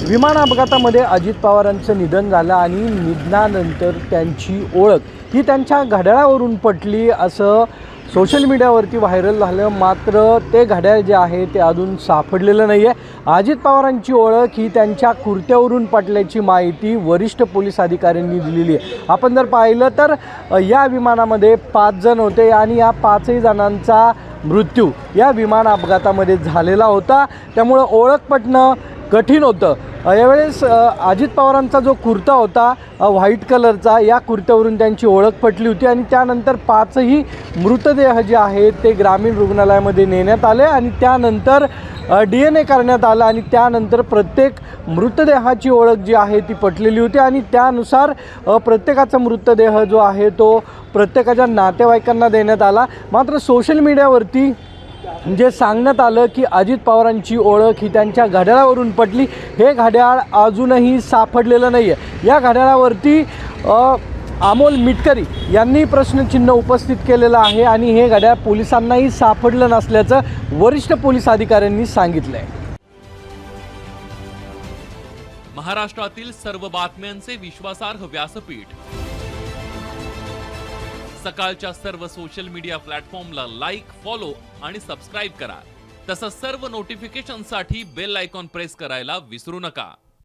विमान अपघातामध्ये अजित पवारांचं निधन झालं आणि निधनानंतर त्यांची ओळख ही त्यांच्या घड्याळावरून पटली असं सोशल मीडियावरती व्हायरल झालं। मात्र ते घड्याळ जे आहे ते अजून सापडलेलं नाही आहे। अजित पवारांची ओळख ही त्यांच्या कुर्त्यावरून पटल्याची माहिती वरिष्ठ पोलीस अधिकाऱ्यांनी दिलेली आहे। आपण जर पाहिलं तर या विमानामध्ये 5 जण होते आणि या 5ही जणांचा मृत्यू या विमान अपघातामध्ये झालेला होता, त्यामुळे ओळख पटणं कठीण होतं। यावेळेस अजित पवारांचा जो कुर्ता होता व्हाईट कलरचा, या कुर्त्यावरून त्यांची ओळख पटली होती आणि त्यानंतर 5ही मृतदेह जे आहेत ते ग्रामीण रुग्णालयामध्ये नेण्यात आले आणि त्यानंतर DNA करण्यात आला आणि त्यानंतर प्रत्येक मृतदेहाची ओळख जी आहे ती पटलेली होती आणि त्यानुसार प्रत्येकाचा मृतदेह जो आहे तो प्रत्येकाच्या नातेवाईकांना देण्यात आला। मात्र सोशल मीडियावरती जे सांगण्यात आलं की अजित पवारांची ओळख ही त्यांच्या घड्याळावरून पटली, हे घड्याळ अजूनही सापडलेलं नाही आहे। या घड्याळावरती अमोल मिटकरी यांनी प्रश्नचिन्ह उपस्थित केलेलं आहे आणि हे घड्याळ पोलिसांनाही सापडलं नसल्याचं वरिष्ठ पोलीस अधिकाऱ्यांनी सांगितलं आहे। महाराष्ट्रातील सर्व बातम्यांचे विश्वासार्ह व्यासपीठ, सकाळच्या सर्व सोशल मीडिया प्लॅटफॉर्मला लाईक, फॉलो आणि सबस्क्राईब करा। तसंच सर्व नोटिफिकेशनसाठी बेल आयकॉन प्रेस करायला विसरू नका।